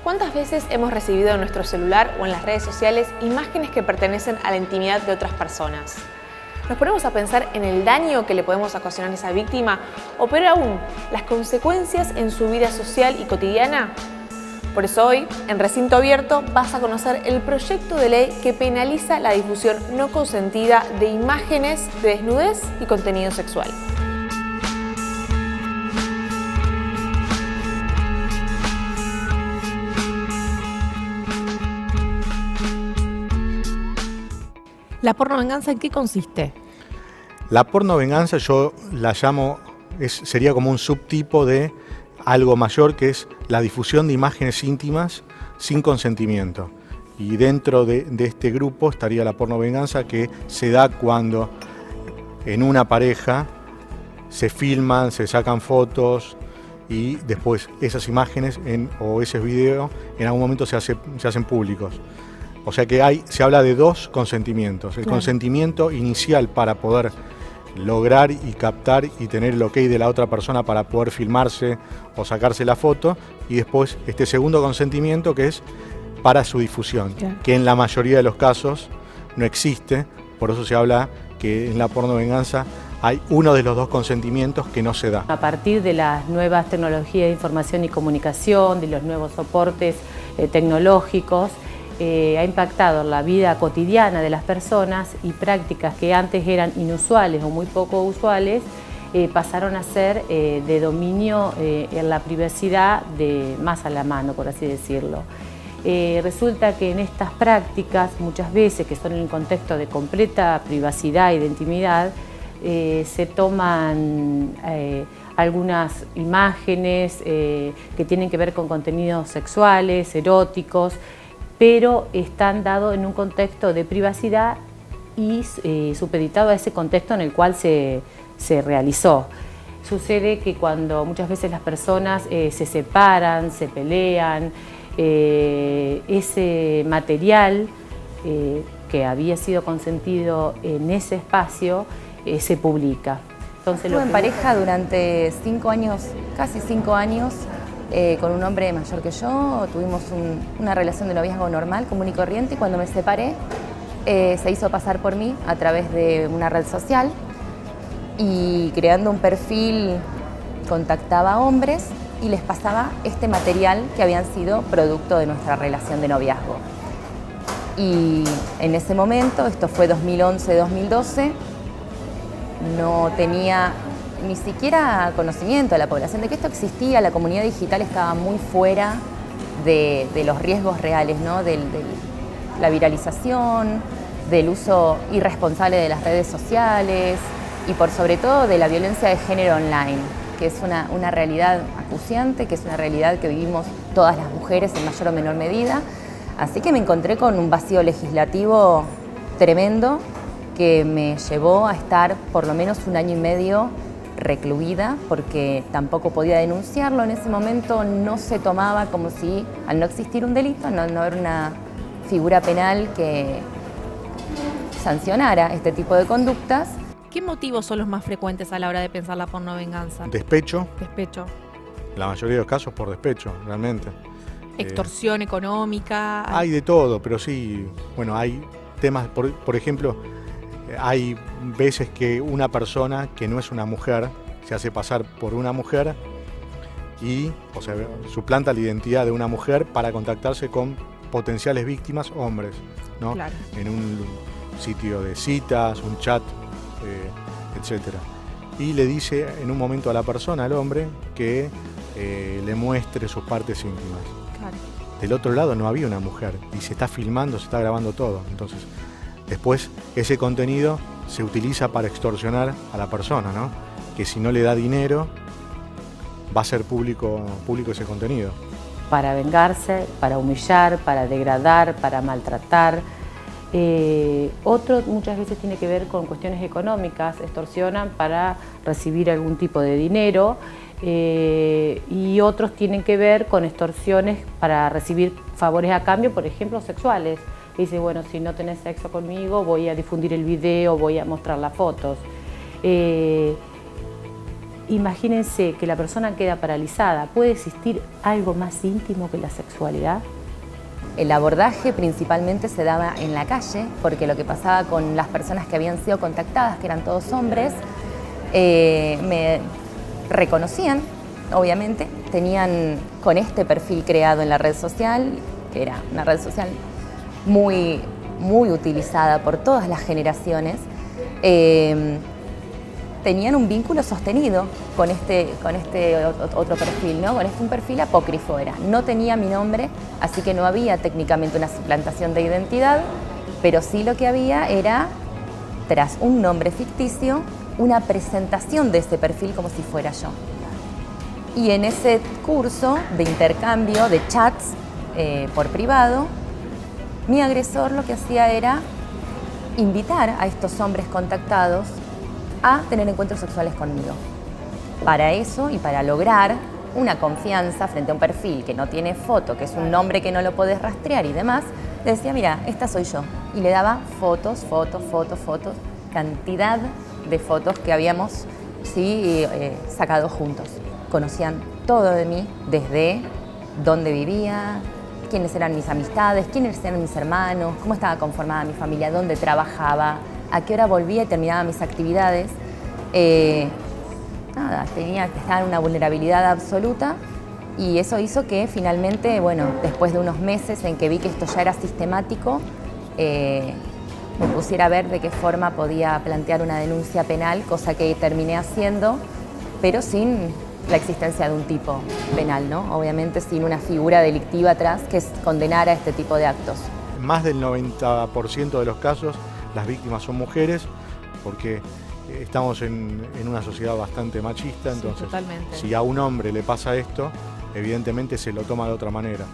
¿Cuántas veces hemos recibido en nuestro celular o en las redes sociales imágenes que pertenecen a la intimidad de otras personas? ¿Nos ponemos a pensar en el daño que le podemos ocasionar a esa víctima o, peor aún, las consecuencias en su vida social y cotidiana? Por eso hoy, en Recinto Abierto, vas a conocer el proyecto de ley que penaliza la difusión no consentida de imágenes de desnudez y contenido sexual. ¿La pornovenganza en qué consiste? La pornovenganza yo la llamo, sería como un subtipo de algo mayor, que es la difusión de imágenes íntimas sin consentimiento. Y dentro de este grupo estaría la pornovenganza, que se da cuando en una pareja se filman, se sacan fotos y después esas imágenes o ese video en algún momento se hacen públicos. O sea que se habla de dos consentimientos. El consentimiento inicial para poder lograr y captar y tener el ok de la otra persona para poder filmarse o sacarse la foto, y después este segundo consentimiento que es para su difusión, que en la mayoría de los casos no existe. Por eso se habla que en la pornovenganza hay uno de los dos consentimientos que no se da. A partir de las nuevas tecnologías de información y comunicación, de los nuevos soportes tecnológicos, ha impactado la vida cotidiana de las personas, y prácticas que antes eran inusuales o muy poco usuales pasaron a ser de dominio en la privacidad más a la mano, por así decirlo. Resulta que en estas prácticas, muchas veces que son en un contexto de completa privacidad y de intimidad, se toman algunas imágenes que tienen que ver con contenidos sexuales, eróticos, pero están dados en un contexto de privacidad y supeditado a ese contexto en el cual se realizó. Sucede que cuando muchas veces las personas se separan, se pelean, ese material que había sido consentido en ese espacio se publica. Entonces, estuve en pareja durante 5 años, casi 5 años, con un hombre mayor que yo. Tuvimos una relación de noviazgo normal, común y corriente, y cuando me separé se hizo pasar por mí a través de una red social, y creando un perfil contactaba a hombres y les pasaba este material que habían sido producto de nuestra relación de noviazgo. Y en ese momento, esto fue 2011-2012, no tenía ni siquiera conocimiento de la población de que esto existía. La comunidad digital estaba muy fuera de los riesgos reales, ¿no? De la viralización, del uso irresponsable de las redes sociales y por sobre todo de la violencia de género online, que es una realidad acuciante, que es una realidad que vivimos todas las mujeres en mayor o menor medida. Así que me encontré con un vacío legislativo tremendo que me llevó a estar por lo menos 1 año y medio recluida, porque tampoco podía denunciarlo. En ese momento no se tomaba como si, al no existir un delito, no haber una figura penal que sancionara este tipo de conductas. ¿Qué motivos son los más frecuentes a la hora de pensar la pornovenganza? Despecho. Despecho. La mayoría de los casos por despecho, realmente. Extorsión económica. Hay de todo, pero sí, bueno, hay temas, por ejemplo, hay veces que una persona que no es una mujer se hace pasar por una mujer y, o sea, suplanta la identidad de una mujer para contactarse con potenciales víctimas hombres, ¿no? Claro. En un sitio de citas, un chat, etcétera. Y le dice en un momento a la persona, al hombre, que le muestre sus partes íntimas. Claro. Del otro lado no había una mujer y se está filmando, se está grabando todo. Entonces, después ese contenido se utiliza para extorsionar a la persona, ¿no? Que si no le da dinero, va a ser público ese contenido. Para vengarse, para humillar, para degradar, para maltratar. Otro muchas veces tiene que ver con cuestiones económicas, extorsionan para recibir algún tipo de dinero, y otros tienen que ver con extorsiones para recibir favores a cambio, por ejemplo, sexuales. Dice, bueno, si no tenés sexo conmigo, voy a difundir el video, voy a mostrar las fotos. Imagínense que la persona queda paralizada. ¿Puede existir algo más íntimo que la sexualidad? El abordaje principalmente se daba en la calle, porque lo que pasaba con las personas que habían sido contactadas, que eran todos hombres, me reconocían, obviamente, tenían con este perfil creado en la red social, que era una red social muy utilizada por todas las generaciones, tenían un vínculo sostenido con este otro perfil, ¿no? Con un perfil apócrifo era. No tenía mi nombre, así que no había técnicamente una suplantación de identidad, pero sí lo que había era, tras un nombre ficticio, una presentación de ese perfil como si fuera yo. Y en ese curso de intercambio de chats por privado, mi agresor lo que hacía era invitar a estos hombres contactados a tener encuentros sexuales conmigo. Para eso y para lograr una confianza frente a un perfil que no tiene foto, que es un nombre que no lo podés rastrear y demás, le decía, mira, esta soy yo. Y le daba fotos, cantidad de fotos que habíamos sacado juntos. Conocían todo de mí, desde dónde vivía, quiénes eran mis amistades, quiénes eran mis hermanos, cómo estaba conformada mi familia, dónde trabajaba, a qué hora volvía y terminaba mis actividades. Estaba en una vulnerabilidad absoluta y eso hizo que finalmente, bueno, después de unos meses en que vi que esto ya era sistemático, me pusiera a ver de qué forma podía plantear una denuncia penal, cosa que terminé haciendo, pero sin la existencia de un tipo penal, ¿no? Obviamente sin una figura delictiva atrás que condenara este tipo de actos. Más del 90% de los casos las víctimas son mujeres, porque estamos en una sociedad bastante machista, entonces totalmente. Si a un hombre le pasa esto, evidentemente se lo toma de otra manera,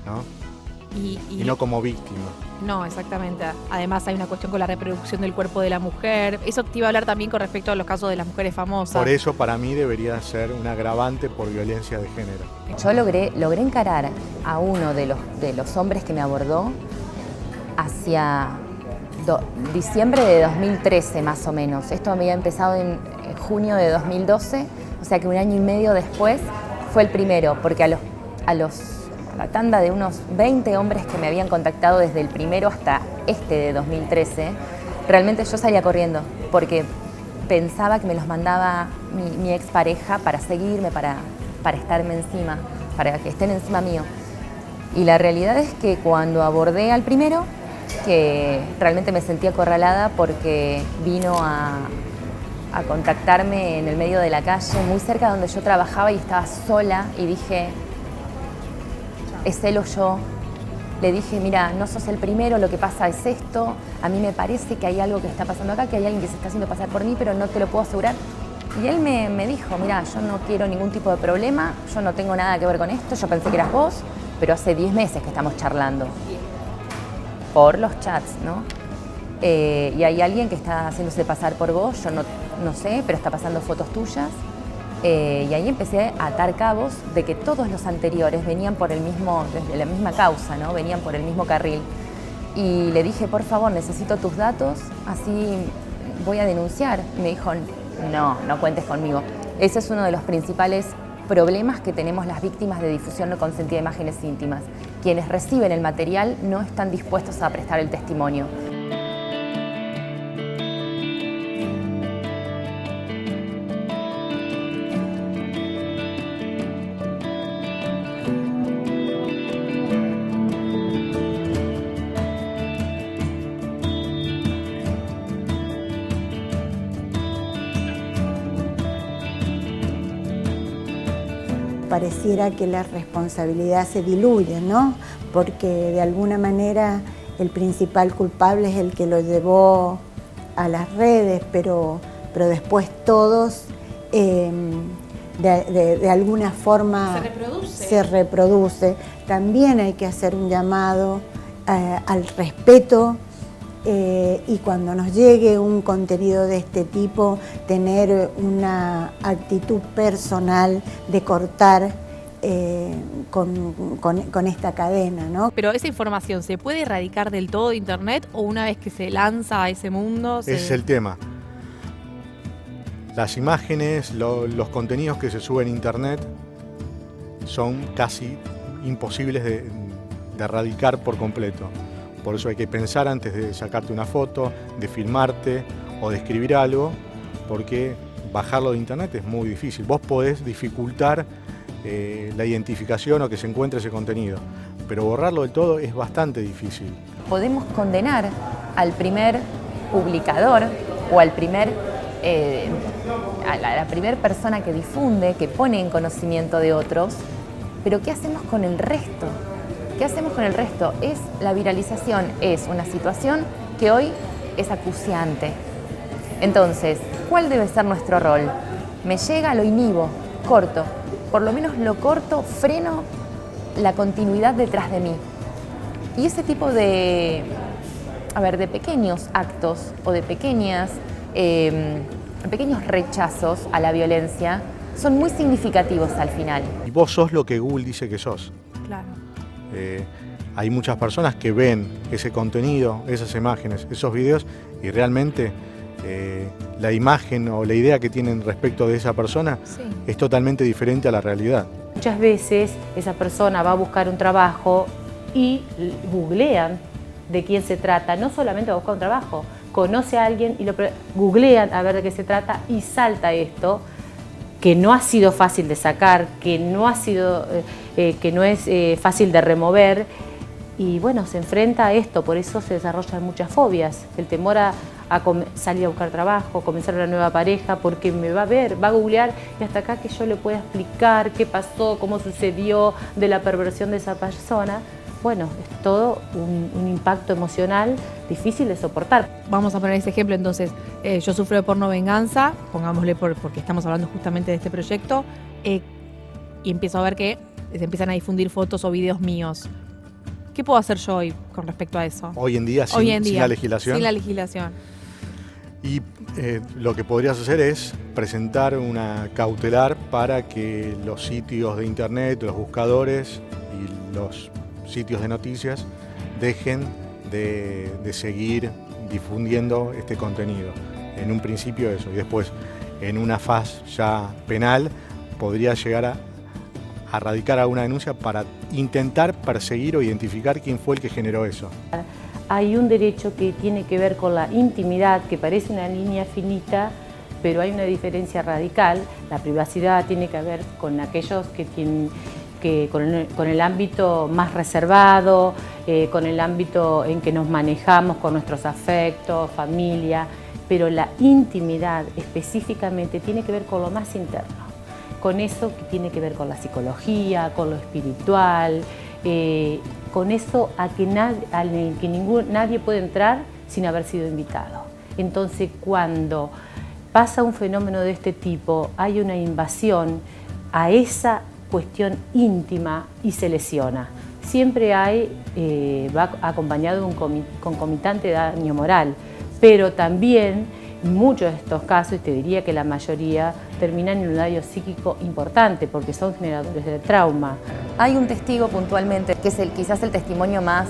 ¿no? Y no como víctima. No, exactamente. Además hay una cuestión con la reproducción del cuerpo de la mujer. Eso te iba a hablar también con respecto a los casos de las mujeres famosas. Por eso para mí debería ser un agravante por violencia de género. Yo logré encarar a uno de los hombres que me abordó hacia diciembre de 2013 más o menos. Esto había empezado en junio de 2012, o sea que un año y medio después fue el primero, porque a la tanda de unos 20 hombres que me habían contactado desde el primero hasta este de 2013, realmente yo salía corriendo, porque pensaba que me los mandaba mi expareja para seguirme, para estarme encima, para que estén encima mío. Y la realidad es que cuando abordé al primero, que realmente me sentí acorralada porque vino a contactarme en el medio de la calle, muy cerca de donde yo trabajaba y estaba sola, y dije, es él o yo. Le dije, mira, no sos el primero, lo que pasa es esto, a mí me parece que hay algo que está pasando acá, que hay alguien que se está haciendo pasar por mí, pero no te lo puedo asegurar. Y él me dijo, mira, yo no quiero ningún tipo de problema, yo no tengo nada que ver con esto, yo pensé que eras vos, pero hace 10 meses que estamos charlando por los chats, ¿no? Y hay alguien que está haciéndose pasar por vos, yo no sé, pero está pasando fotos tuyas. Y ahí empecé a atar cabos de que todos los anteriores venían por desde la misma causa, ¿no? Venían por el mismo carril. Y le dije, por favor, necesito tus datos, así voy a denunciar. Y me dijo, no cuentes conmigo. Ese es uno de los principales problemas que tenemos las víctimas de difusión no consentida de imágenes íntimas. Quienes reciben el material no están dispuestos a prestar el testimonio. Pareciera que la responsabilidad se diluye, ¿no? Porque de alguna manera el principal culpable es el que lo llevó a las redes, pero después todos de alguna forma se reproduce. También hay que hacer un llamado al respeto. Y cuando nos llegue un contenido de este tipo, tener una actitud personal de cortar con esta cadena, ¿no? Pero esa información, ¿se puede erradicar del todo de Internet o una vez que se lanza a ese mundo? Ese es el tema. Las imágenes, los contenidos que se suben a internet son casi imposibles de erradicar por completo. Por eso hay que pensar antes de sacarte una foto, de filmarte o de escribir algo, porque bajarlo de internet es muy difícil. Vos podés dificultar la identificación o que se encuentre ese contenido, pero borrarlo del todo es bastante difícil. Podemos condenar al primer publicador o al primer, a la primer persona que difunde, que pone en conocimiento de otros, pero ¿qué hacemos con el resto? ¿Qué hacemos con el resto? La viralización es una situación que hoy es acuciante. Entonces, ¿cuál debe ser nuestro rol? Me llega, lo inhibo, corto. Por lo menos lo corto, freno la continuidad detrás de mí. Y ese tipo de pequeños actos o de pequeños rechazos a la violencia son muy significativos al final. Y vos sos lo que Google dice que sos. Claro. Hay muchas personas que ven ese contenido, esas imágenes, esos videos y realmente la imagen o la idea que tienen respecto de esa persona es totalmente diferente a la realidad. Muchas veces esa persona va a buscar un trabajo y googlean de quién se trata, no solamente va a buscar un trabajo, conoce a alguien y lo googlean a ver de qué se trata y salta esto que no ha sido fácil de sacar, que no es fácil de remover y bueno, se enfrenta a esto, por eso se desarrollan muchas fobias, el temor a salir a buscar trabajo, comenzar una nueva pareja, porque me va a ver, va a googlear y hasta acá que yo le pueda explicar qué pasó, cómo sucedió, de la perversión de esa persona. Bueno, es todo un impacto emocional difícil de soportar. Vamos a poner ese ejemplo entonces, yo sufro de porno venganza, pongámosle porque estamos hablando justamente de este proyecto, y empiezo a ver que se empiezan a difundir fotos o videos míos. ¿Qué puedo hacer yo hoy con respecto a eso? Hoy en día, sin la legislación. Sin la legislación. Y lo que podrías hacer es presentar una cautelar para que los sitios de internet, los buscadores y los sitios de noticias dejen de seguir difundiendo este contenido. En un principio eso, y después en una fase ya penal podría llegar a radicar alguna denuncia para intentar perseguir o identificar quién fue el que generó eso. Hay un derecho que tiene que ver con la intimidad, que parece una línea finita, pero hay una diferencia radical. La privacidad tiene que ver con aquellos que tienen con el ámbito más reservado, con el ámbito en que nos manejamos con nuestros afectos, familia, pero la intimidad específicamente tiene que ver con lo más interno, con eso que tiene que ver con la psicología, con lo espiritual, con eso al que nadie puede entrar sin haber sido invitado. Entonces, cuando pasa un fenómeno de este tipo, hay una invasión a esa cuestión íntima y se lesiona. Siempre va acompañado de un concomitante daño moral, pero también en muchos de estos casos, y te diría que la mayoría, terminan en un daño psíquico importante porque son generadores de trauma. Hay un testigo puntualmente que es quizás el testimonio más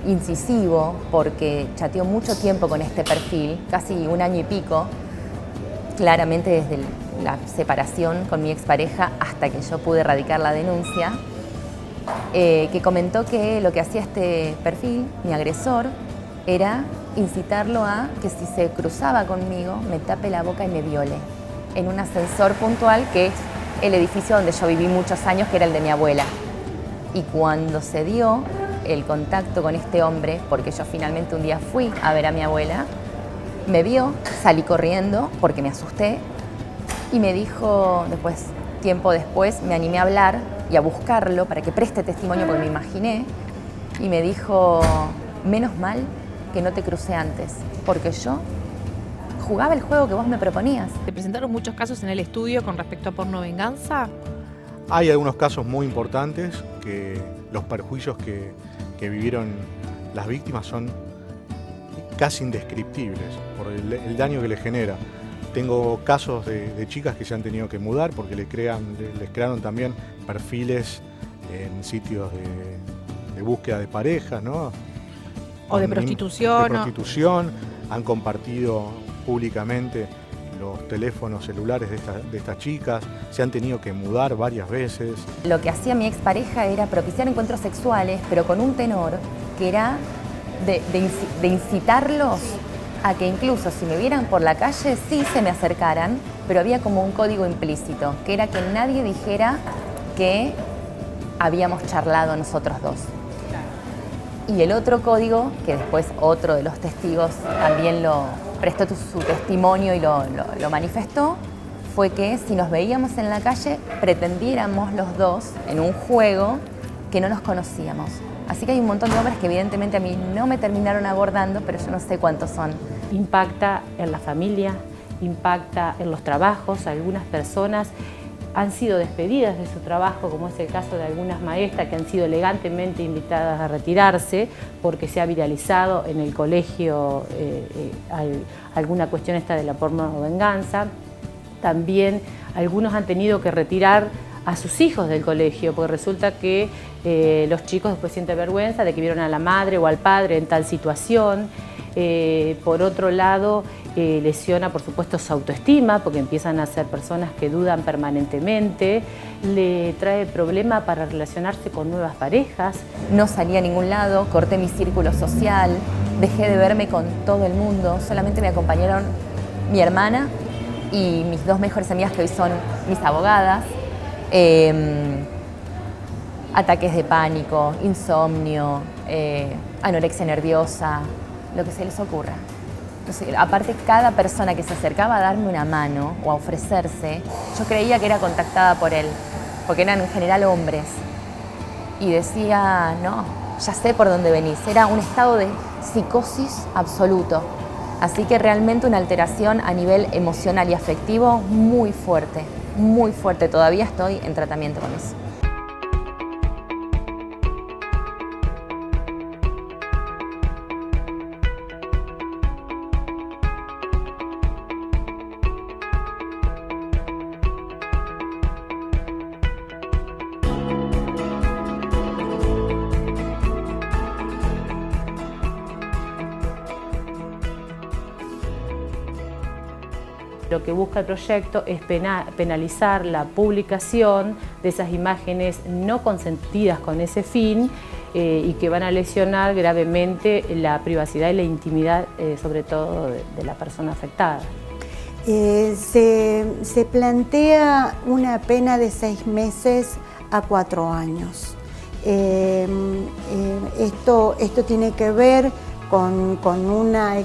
incisivo porque chateó mucho tiempo con este perfil, casi 1 año y pico, claramente desde la separación con mi expareja hasta que yo pude erradicar la denuncia, que comentó que lo que hacía este perfil, mi agresor, era incitarlo a que si se cruzaba conmigo me tape la boca y me viole en un ascensor puntual que es el edificio donde yo viví muchos años, que era el de mi abuela. Y cuando se dio el contacto con este hombre, porque yo finalmente un día fui a ver a mi abuela, me vio, salí corriendo porque me asusté y me dijo, tiempo después, me animé a hablar y a buscarlo para que preste testimonio porque me imaginé, y me dijo, menos mal que no te crucé antes, porque yo jugaba el juego que vos me proponías. ¿Te presentaron muchos casos en el estudio con respecto a porno venganza? Hay algunos casos muy importantes que los perjuicios que vivieron las víctimas son casi indescriptibles por el daño que les genera. Tengo casos de chicas que se han tenido que mudar porque les crearon también perfiles en sitios de búsqueda de parejas, ¿no? O de prostitución. De prostitución, han compartido públicamente los teléfonos celulares de estas chicas, se han tenido que mudar varias veces. Lo que hacía mi expareja era propiciar encuentros sexuales, pero con un tenor que era de incitarlos a que incluso si me vieran por la calle sí se me acercaran, pero había como un código implícito, que era que nadie dijera que habíamos charlado nosotros dos. Y el otro código, que después otro de los testigos también lo prestó su testimonio y lo manifestó, fue que si nos veíamos en la calle pretendiéramos los dos en un juego que no nos conocíamos. Así que hay un montón de hombres que evidentemente a mí no me terminaron abordando, pero yo no sé cuántos son. Impacta en la familia, impacta en los trabajos. Algunas personas han sido despedidas de su trabajo, como es el caso de algunas maestras que han sido elegantemente invitadas a retirarse porque se ha viralizado en el colegio alguna cuestión esta de la pornovenganza. También algunos han tenido que retirar a sus hijos del colegio, porque resulta que los chicos después sienten vergüenza de que vieron a la madre o al padre en tal situación. Por otro lado, lesiona por supuesto su autoestima, porque empiezan a ser personas que dudan permanentemente, le trae problema para relacionarse con nuevas parejas. No salí a ningún lado, corté mi círculo social, dejé de verme con todo el mundo, solamente me acompañaron mi hermana y mis dos mejores amigas que hoy son mis abogadas. Ataques de pánico, insomnio, anorexia nerviosa, lo que se les ocurra. Entonces, aparte, cada persona que se acercaba a darme una mano o a ofrecerse, yo creía que era contactada por él, porque eran en general hombres. Y decía, no, ya sé por dónde venís. Era un estado de psicosis absoluto. Así que realmente una alteración a nivel emocional y afectivo muy fuerte, muy fuerte. Todavía estoy en tratamiento con eso. Lo que busca el proyecto es penalizar la publicación de esas imágenes no consentidas con ese fin y que van a lesionar gravemente la privacidad y la intimidad, sobre todo de la persona afectada. Se plantea una pena de 6 meses a 4 años. Esto tiene que ver con una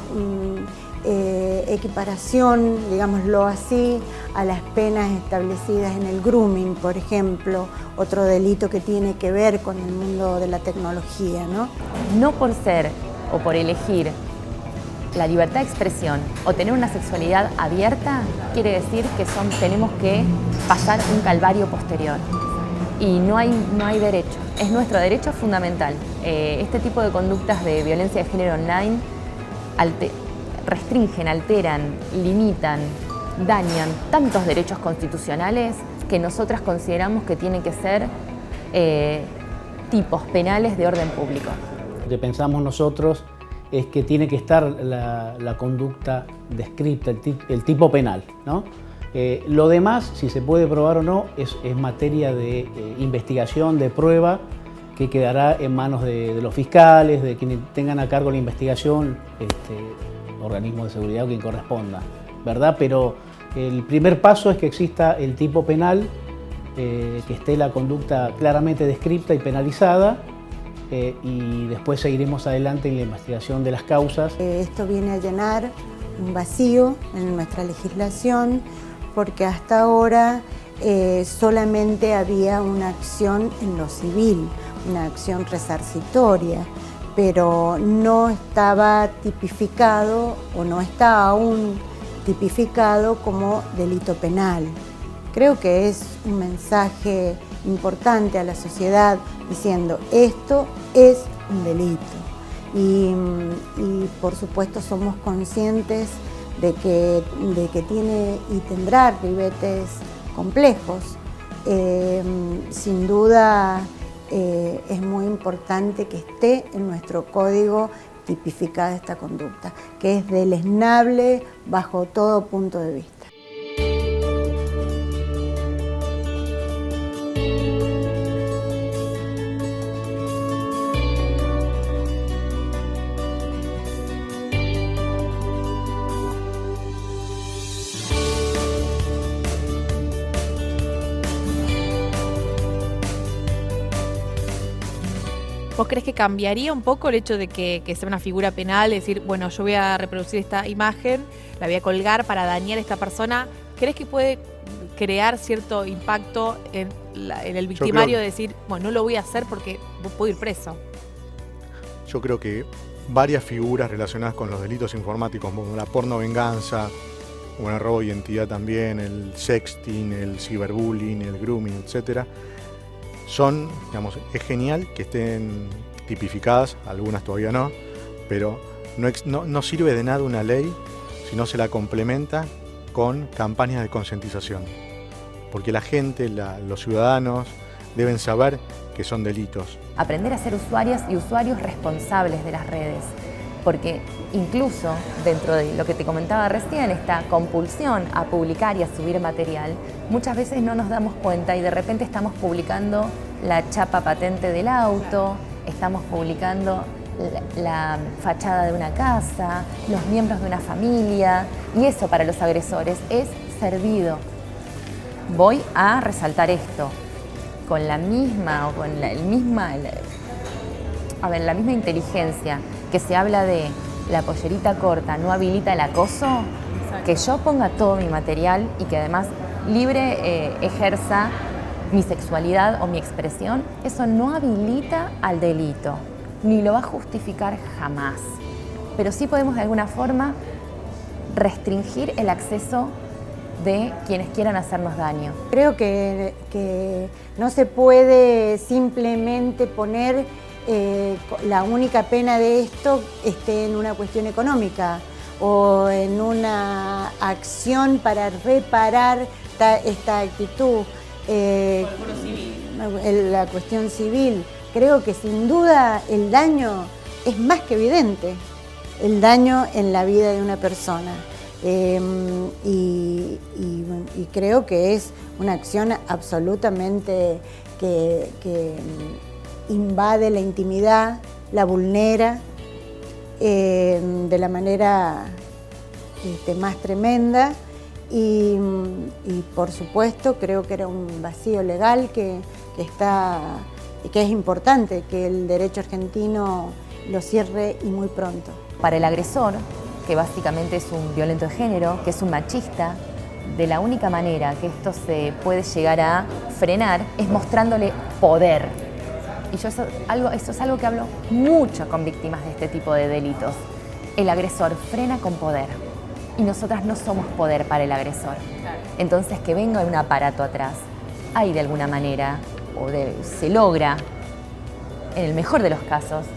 equiparación, digámoslo así, a las penas establecidas en el grooming, por ejemplo, otro delito que tiene que ver con el mundo de la tecnología, ¿no? No por ser o por elegir la libertad de expresión o tener una sexualidad abierta, quiere decir que tenemos que pasar un calvario posterior. Y no hay derecho, es nuestro derecho fundamental. Este tipo de conductas de violencia de género online restringen, alteran, limitan, dañan tantos derechos constitucionales que nosotras consideramos que tienen que ser tipos penales de orden público. Lo que pensamos nosotros es que tiene que estar la conducta descrita, el tipo penal, ¿no? Lo demás, si se puede probar o no, es materia de investigación, de prueba, que quedará en manos de los fiscales, de quienes tengan a cargo la investigación, organismos de seguridad o quien corresponda, ¿verdad? Pero el primer paso es que exista el tipo penal, que esté la conducta claramente descrita y penalizada, y después seguiremos adelante en la investigación de las causas. Esto viene a llenar un vacío en nuestra legislación, porque hasta ahora solamente había una acción en lo civil, una acción resarcitoria, pero no estaba tipificado o no está aún tipificado como delito penal. Creo que es un mensaje importante a la sociedad diciendo esto es un delito y por supuesto somos conscientes de que tiene y tendrá ribetes complejos. Sin duda es muy importante que esté en nuestro código tipificada esta conducta, que es deleznable bajo todo punto de vista. ¿Vos crees que cambiaría un poco el hecho de que sea una figura penal? Es decir, bueno, yo voy a reproducir esta imagen, la voy a colgar para dañar a esta persona. ¿Crees que puede crear cierto impacto en el victimario de decir, bueno, no lo voy a hacer porque puedo ir preso? Yo creo que varias figuras relacionadas con los delitos informáticos, como la pornovenganza, como el robo de identidad también, el sexting, el ciberbullying, el grooming, etcétera, son, digamos, es genial que estén tipificadas, algunas todavía no, pero no sirve de nada una ley si no se la complementa con campañas de concientización. Porque la gente, los ciudadanos, deben saber que son delitos. Aprender a ser usuarias y usuarios responsables de las redes. Porque incluso dentro de lo que te comentaba recién, esta compulsión a publicar y a subir material, muchas veces no nos damos cuenta y de repente estamos publicando la chapa patente del auto, estamos publicando la fachada de una casa, los miembros de una familia, y eso para los agresores es servido. Voy a resaltar esto con la misma la misma inteligencia que se habla de la pollerita corta no habilita el acoso. Exacto. Que yo ponga todo mi material y que además libre ejerza mi sexualidad o mi expresión, eso no habilita al delito, ni lo va a justificar jamás. Pero sí podemos de alguna forma restringir el acceso de quienes quieran hacernos daño. Creo que no se puede simplemente poner la única pena de esto en una cuestión económica o en una acción para reparar esta actitud. La cuestión civil. Creo que sin duda el daño es más que evidente, el daño en la vida de una persona. Y creo que es una acción absolutamente que invade la intimidad, la vulnera de la manera más tremenda y por supuesto creo que era un vacío legal que es importante que el derecho argentino lo cierre y muy pronto. Para el agresor, que básicamente es un violento de género, que es un machista, de la única manera que esto se puede llegar a frenar es mostrándole poder. Y eso es algo que hablo mucho con víctimas de este tipo de delitos. El agresor frena con poder y nosotras no somos poder para el agresor. Entonces que venga un aparato atrás, hay de alguna manera, se logra, en el mejor de los casos,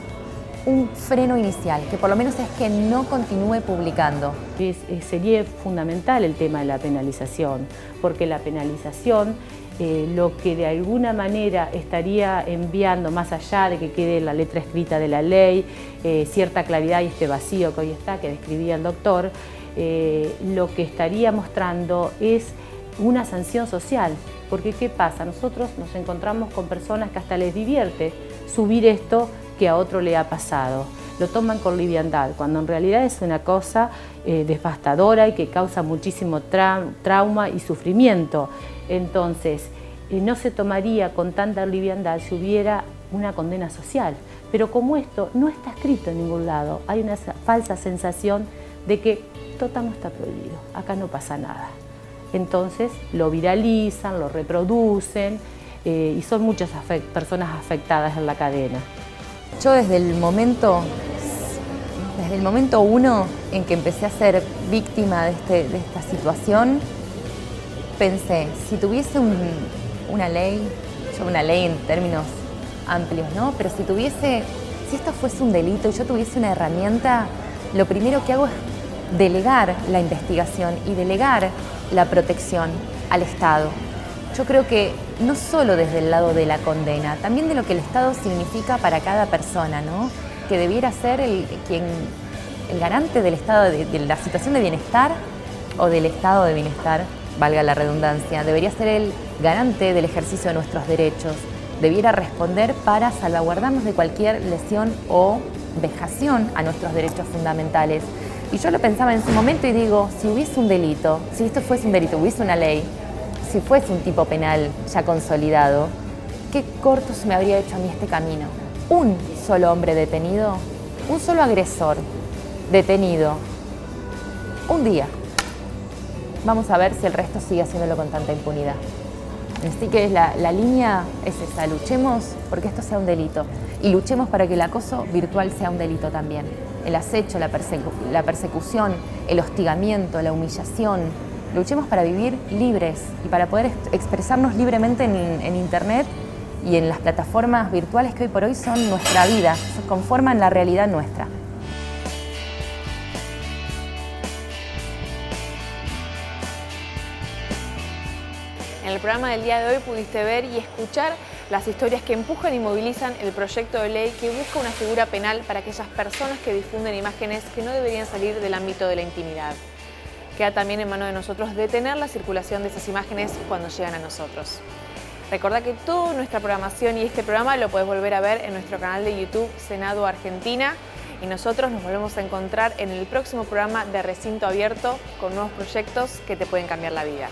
un freno inicial, que por lo menos es que no continúe publicando. Sería fundamental el tema de la penalización, porque la penalización lo que de alguna manera estaría enviando, más allá de que quede la letra escrita de la ley, cierta claridad y este vacío que hoy está, que describía el doctor, lo que estaría mostrando es una sanción social. Porque ¿qué pasa? Nosotros nos encontramos con personas que hasta les divierte subir esto que a otro le ha pasado. Lo toman con liviandad, cuando en realidad es una cosa devastadora y que causa muchísimo trauma y sufrimiento. Entonces, no se tomaría con tanta liviandad si hubiera una condena social. Pero como esto no está escrito en ningún lado, hay una falsa sensación de que total no está prohibido, acá no pasa nada. Entonces lo viralizan, lo reproducen y son muchas personas afectadas en la cadena. Yo desde el momento 1 en que empecé a ser víctima de esta situación, pensé, si tuviese una ley en términos amplios, ¿no? Pero si esto fuese un delito y yo tuviese una herramienta, lo primero que hago es delegar la investigación y delegar la protección al Estado. Yo creo que no solo desde el lado de la condena, también de lo que el Estado significa para cada persona, ¿no? Que debiera ser el garante del estado de la situación de bienestar o del estado de bienestar, valga la redundancia, debería ser el garante del ejercicio de nuestros derechos, debiera responder para salvaguardarnos de cualquier lesión o vejación a nuestros derechos fundamentales. Y yo lo pensaba en su momento y digo, si hubiese un delito, si esto fuese un delito, hubiese una ley, si fuese un tipo penal ya consolidado, qué corto se me habría hecho a mí este camino. Un solo hombre detenido, un solo agresor detenido, un día. Vamos a ver si el resto sigue haciéndolo con tanta impunidad. Así que la línea es esa, luchemos porque esto sea un delito y luchemos para que el acoso virtual sea un delito también. El acecho, la persecución, el hostigamiento, la humillación. Luchemos para vivir libres y para poder expresarnos libremente en Internet y en las plataformas virtuales que hoy por hoy son nuestra vida, conforman la realidad nuestra. En el programa del día de hoy pudiste ver y escuchar las historias que empujan y movilizan el proyecto de ley que busca una figura penal para aquellas personas que difunden imágenes que no deberían salir del ámbito de la intimidad. Queda también en manos de nosotros detener la circulación de esas imágenes cuando llegan a nosotros. Recordá que toda nuestra programación y este programa lo puedes volver a ver en nuestro canal de YouTube Senado Argentina y nosotros nos volvemos a encontrar en el próximo programa de Recinto Abierto con nuevos proyectos que te pueden cambiar la vida.